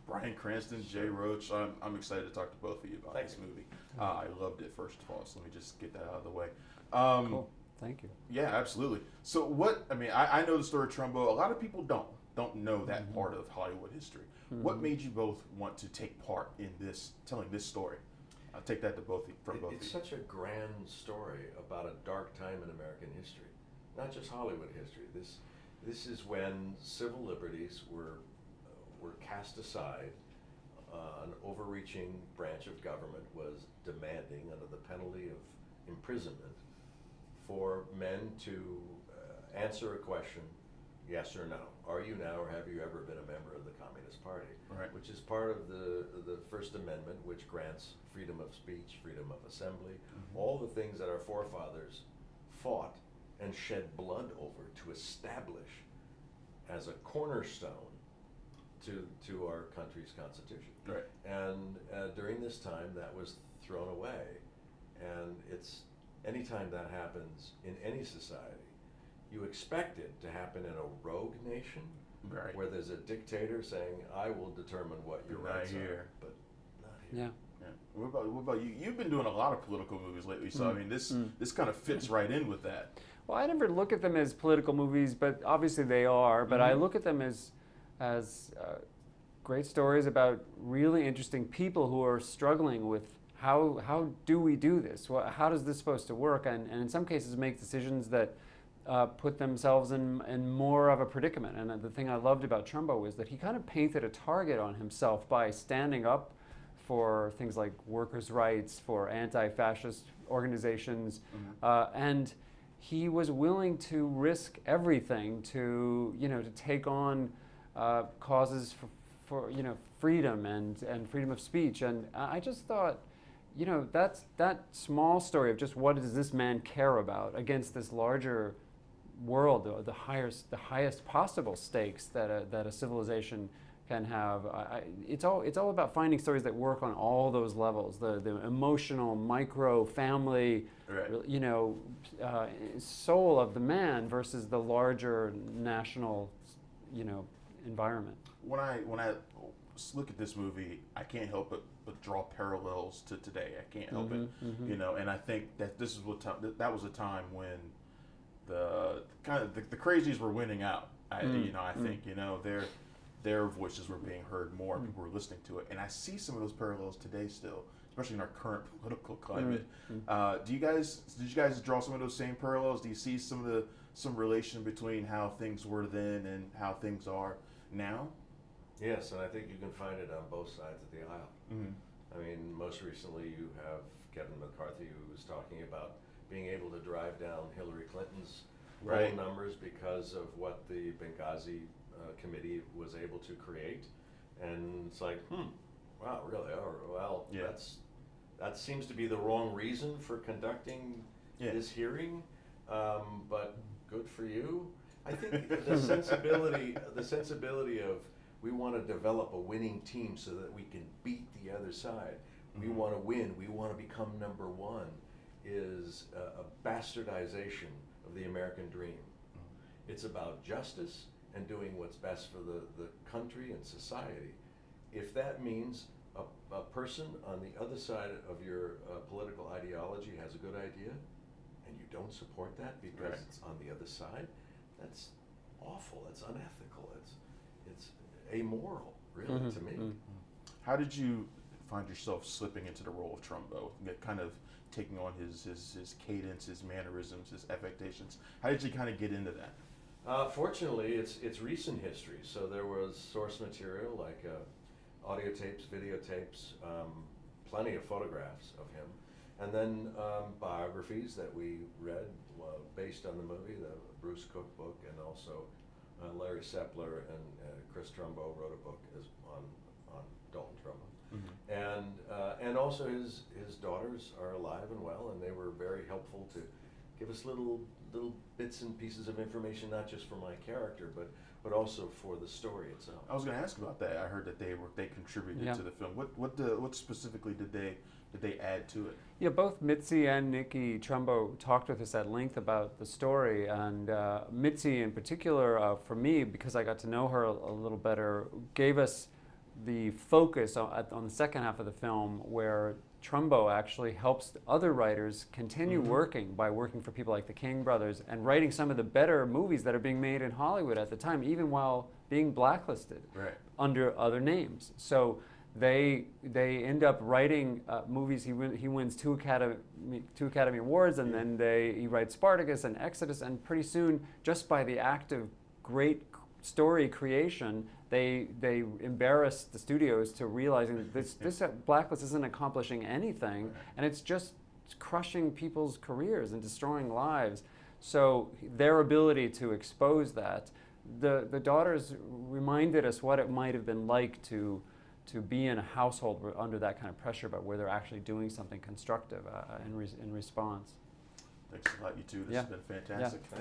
Bryan Cranston, Jay Roach. I'm excited to talk to both of you about this movie. I loved it, first of all, so let me just get that out of the way. Cool. Thank you. Yeah, absolutely. So I know the story of Trumbo. A lot of people don't know that part of Hollywood history. What made you both want to take part in telling this story? I'll take that to both of you. It's such a grand story about a dark time in American history, not just Hollywood history. This is when civil liberties were cast aside. An overreaching branch of government was demanding, under the penalty of imprisonment, for men to answer a question, yes or no. Are you now, or have you ever been a member of the Communist Party? Right. Which is part of the First Amendment, which grants freedom of speech, freedom of assembly, all the things that our forefathers fought and shed blood over to establish as a cornerstone to our country's constitution. Right. And during this time, that was thrown away. And anytime that happens in any society, you expect it to happen in a rogue nation, Right. where there's a dictator saying, I will determine what your Not rights here. are, but not here. Yeah. Yeah. What about you? You've been doing a lot of political movies lately, so I mean, this kind of fits right in with that. Well, I never look at them as political movies, but obviously they are. But I look at them as great stories about really interesting people who are struggling with how do we do this? How is this supposed to work? And in some cases make decisions that put themselves in more of a predicament. And the thing I loved about Trumbo was that he kind of painted a target on himself by standing up for things like workers' rights, for anti-fascist organizations, and he was willing to risk everything to take on causes for freedom and freedom of speech. And I just thought, that small story of just what does this man care about against this larger world, the highest possible stakes that a civilization can have. It's all about finding stories that work on all those levels: the emotional, micro, family, Right. soul of the man versus the larger national, environment. When I look at this movie, I can't help but draw parallels to today. I can't help it, And I think that this is that was a time when the crazies were winning out. I think their voices were being heard more. People were listening to it, and I see some of those parallels today still, especially in our current political climate. Did you guys draw some of those same parallels? Do you see some relation between how things were then and how things are now? Yes, and I think you can find it on both sides of the aisle. I mean, most recently you have Kevin McCarthy, who was talking about being able to drive down Hillary Clinton's poll numbers because of what the Benghazi committee was able to create. And it's like, wow, really? Oh, well, that seems to be the wrong reason for conducting this hearing, but good for you. I think the sensibility of, we want to develop a winning team so that we can beat the other side. We want to win. We want to become number one, is a bastardization of the American dream. It's about justice and doing what's best for the country and society. If that means a person on the other side of your political ideology has a good idea and you don't support that because it's on the other side, that's awful. That's unethical. It's amoral, really, to me. How did you find yourself slipping into the role of Trumbo, kind of taking on his cadence, his mannerisms, his affectations? How did you kind of get into that? Fortunately, it's recent history. So there was source material like audio tapes, videotapes, plenty of photographs of him, and then biographies that we read based on the movie, the Bruce Cook book, and also Larry Sepler and Chris Trumbo wrote a book on Dalton Trumbo. And also his daughters are alive and well, and they were very helpful to give us little bits and pieces of information, not just for my character, but also for the story itself. I was going to ask about that. I heard that they contributed to the film. What specifically did they add to it? Yeah, both Mitzi and Nikki Trumbo talked with us at length about the story, and Mitzi in particular, for me, because I got to know her a little better, gave us the focus on the second half of the film, where Trumbo actually helps other writers continue working by working for people like the King brothers and writing some of the better movies that are being made in Hollywood at the time, even while being blacklisted under other names. So they end up writing movies. He wins two Academy Awards, and then he writes Spartacus and Exodus, and pretty soon, just by the act of great story creation, they embarrass the studios to realizing that this blacklist isn't accomplishing anything, and it's just crushing people's careers and destroying lives. So their ability to expose that, the daughters reminded us what it might have been like to be in a household under that kind of pressure, but where they're actually doing something constructive in response. Thanks a lot, you two. This has been fantastic. Yeah.